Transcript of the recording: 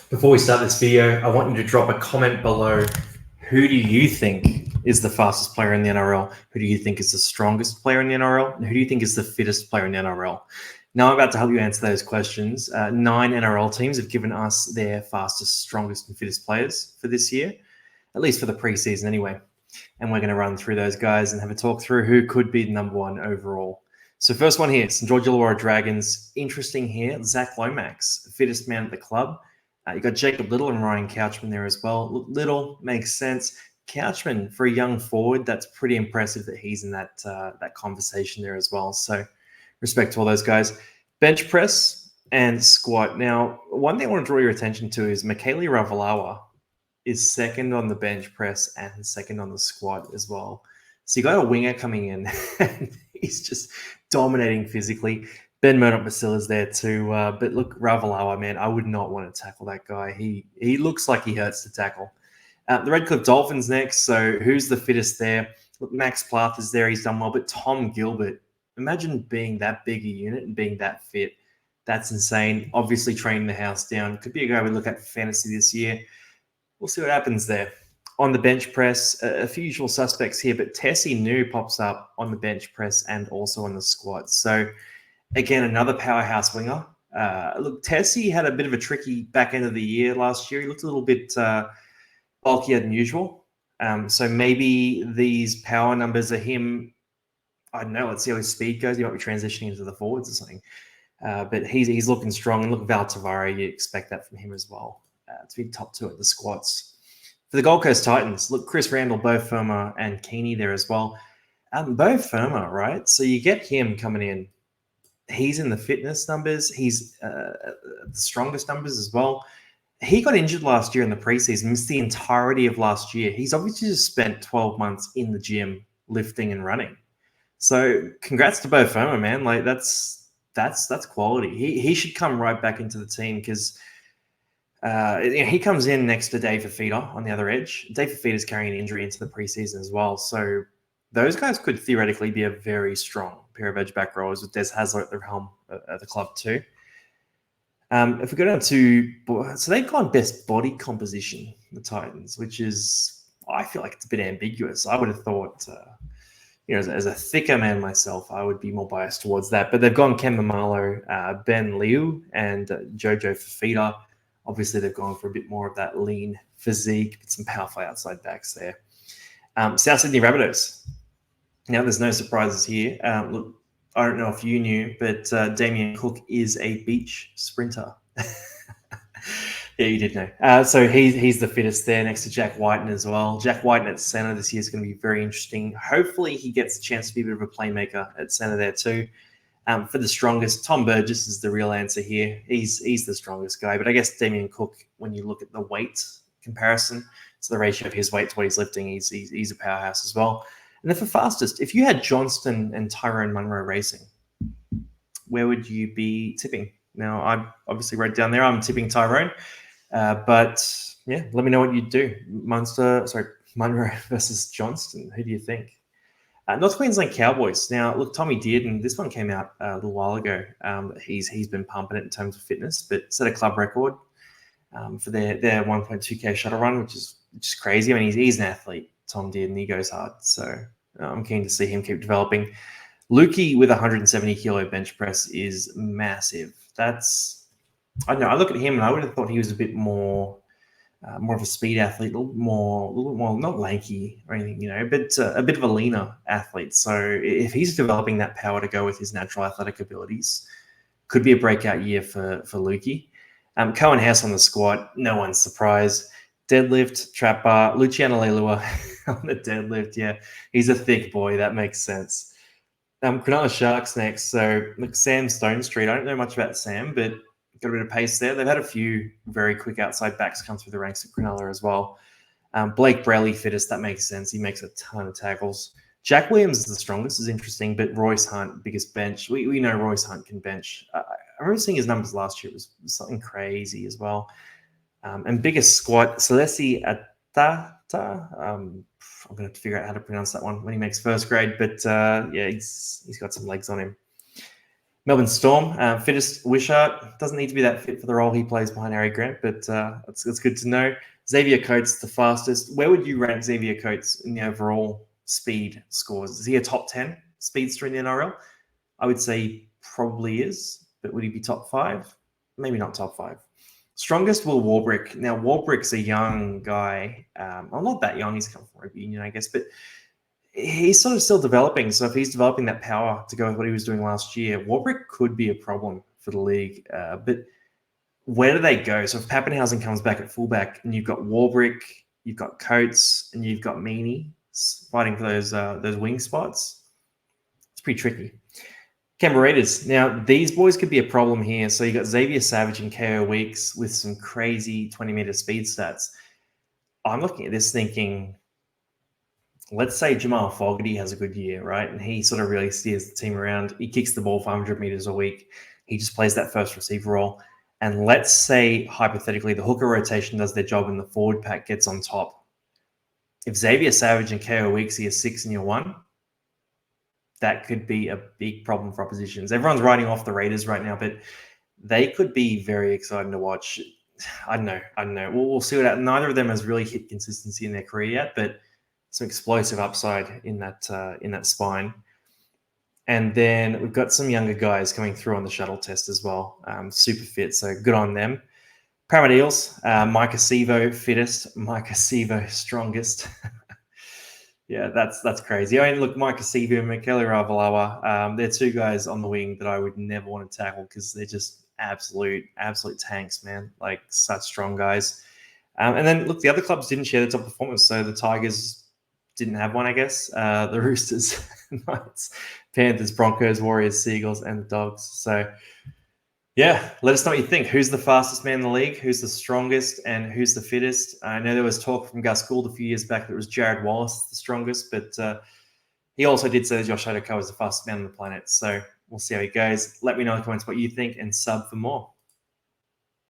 Before we start this video, I want you to drop a comment below. Who do you think is the fastest player in the NRL? Who do you think is the strongest player in the NRL? And who do you think is the fittest player in the NRL? Now I'm about to help you answer those questions. 9 NRL teams have given us their fastest, strongest, and fittest players for this year, at least for the preseason anyway. And we're going to run through those guys and have a talk through who could be the number one overall. So first one here, St. George Illawarra Dragons. Interesting here, Zach Lomax, fittest man at the club. You got Jacob Little and Ryan Couchman there as well. Look, Little makes sense. Couchman, for a young forward, that's pretty impressive that he's in that conversation there as well. So respect to all those guys. Bench press and squat. Now, one thing I want to draw your attention to is Michaeli Ravalawa is second on the bench press and second on the squat as well. So you got a winger coming in and he's just dominating physically. Ben Murdoch-Basilla's there too. But look, Ravalawa, man, I would not want to tackle that guy. He looks like he hurts to tackle. The Redcliffe Dolphins next. So who's the fittest there? Look, Max Plath is there. He's done well. But Tom Gilbert, imagine being that big a unit and being that fit. That's insane. Obviously training the house down. Could be a guy we look at for fantasy this year. We'll see what happens there. On the bench press, a few usual suspects here, but Tessie New pops up on the bench press and also on the squat. So again, another powerhouse winger. Look, Tessie had a bit of a tricky back end of the year last year. He looked a little bit bulkier than usual. So maybe these power numbers are him. I don't know. Let's see how his speed goes. He might be transitioning into the forwards or something. But he's looking strong. And look, Val Tavara, you expect that from him as well. To be top 2 at the squats. For the Gold Coast Titans, look, Chris Randall, Beau Fermor, and Keeney there as well. Beau Fermor, right? So you get him coming in. He's in the fitness numbers. He's the strongest numbers as well. He got injured last year in the preseason, missed the entirety of last year. He's obviously just spent 12 months in the gym lifting and running. So congrats to Beau Fermor, man. Like that's quality. He should come right back into the team because he comes in next to Dave Fafita on the other edge. Dave Fafita is carrying an injury into the preseason as well. So those guys could theoretically be a very strong pair of edge back rowers with Des Hasler at the helm at the club too. If we go down to, so they've gone best body composition, the Titans, which is, I feel like it's a bit ambiguous. I would have thought, as a thicker man myself, I would be more biased towards that. But they've gone Ken Mamalo, Ben Liu, and Jojo Fafita. Obviously, they've gone for a bit more of that lean physique, but some powerful outside backs there. South Sydney Rabbitohs. Now, there's no surprises here. Look, I don't know if you knew, but Damien Cook is a beach sprinter. Yeah, you did know. So he's the fittest there next to Jack Whiten as well. Jack Whiten at centre this year is going to be very interesting. Hopefully, he gets a chance to be a bit of a playmaker at centre there too. For the strongest, Tom Burgess is the real answer here. He's the strongest guy. But I guess Damien Cook, when you look at the weight comparison, so the ratio of his weight to what he's lifting, he's a powerhouse as well. And then for fastest, if you had Johnston and Tyrone Munro racing, where would you be tipping? Now, I obviously wrote down there I'm tipping Tyrone. But yeah, let me know what you'd do. Munro versus Johnston. Who do you think? North Queensland Cowboys. Now, look, Tommy Dearden, this one came out a little while ago. He's been pumping it in terms of fitness, but set a club record for their 1.2K shuttle run, which is crazy. I mean, he's an athlete, Tom Dearden. He goes hard. So I'm keen to see him keep developing. Lukey with 170 kilo bench press is massive. I don't know. I look at him and I would have thought he was a bit more of a speed athlete, a little bit more, not lanky or anything, but a bit of a leaner athlete. So if he's developing that power to go with his natural athletic abilities, could be a breakout year for Lukey. Cohen House on the squat, no one's surprised. Deadlift, trap bar, Luciano Leilua on the deadlift. Yeah, he's a thick boy. That makes sense. Cronulla Sharks next. So look, Sam Stone Street. I don't know much about Sam, but got a bit of pace there. They've had a few very quick outside backs come through the ranks at Cronulla as well. Blake Braley fittest. That makes sense. He makes a ton of tackles. Jack Williams is the strongest. Is interesting, but Royce Hunt, biggest bench. We know Royce Hunt can bench. I remember seeing his numbers last year. It was something crazy as well. And biggest squat, Celeste Atata. I'm going to have to figure out how to pronounce that one when he makes first grade. But yeah, he's got some legs on him. Melbourne Storm, fittest Wishart. Doesn't need to be that fit for the role he plays behind Harry Grant, but it's good to know. Xavier Coates, the fastest. Where would you rank Xavier Coates in the overall speed scores? Is he a top 10 speedster in the NRL? I would say he probably is, but would he be top 5? Maybe not top 5. Strongest, Will Warbrick. Now, Warbrick's a young guy. Well, not that young. He's come from rugby union, I guess, but he's sort of still developing. So if he's developing that power to go with what he was doing last year, Warbrick could be a problem for the league. But where do they go? So if Pappenhausen comes back at fullback and you've got Warbrick, you've got Coates, and you've got Meaney fighting for those wing spots, it's pretty tricky. Canberra Raiders. Now, these boys could be a problem here. So you got Xavier Savage and KO Weeks with some crazy 20-meter speed stats. I'm looking at this thinking, let's say Jamal Fogarty has a good year, right? And he sort of really steers the team around. He kicks the ball 500 meters a week. He just plays that first receiver role. And let's say, hypothetically, the hooker rotation does their job and the forward pack gets on top. If Xavier Savage and KO Weeks are 6 in year 1, that could be a big problem for oppositions. Everyone's writing off the Raiders right now, but they could be very exciting to watch. I don't know. We'll see what happens. Neither of them has really hit consistency in their career yet, but some explosive upside in that spine. And then we've got some younger guys coming through on the shuttle test as well. Super fit, so good on them. Paramount Eels, Micah Sevo fittest, Micah Sevo strongest. Yeah, that's crazy. I mean, look, Micah Sevo and Michele Ravalawa, they're two guys on the wing that I would never want to tackle because they're just absolute tanks, man. Like, such strong guys. And then, look, the other clubs didn't share the top performance. So the Tigers didn't have one, I guess. The Roosters, Knights, Panthers, Broncos, Warriors, Seagulls, and the Dogs. So, yeah, let us know what you think. Who's the fastest man in the league? Who's the strongest? And who's the fittest? I know there was talk from Gus Gould a few years back that it was Jared Wallace, the strongest, but he also did say that Josh Adoko was the fastest man on the planet. So we'll see how he goes. Let me know in the comments what you think and sub for more.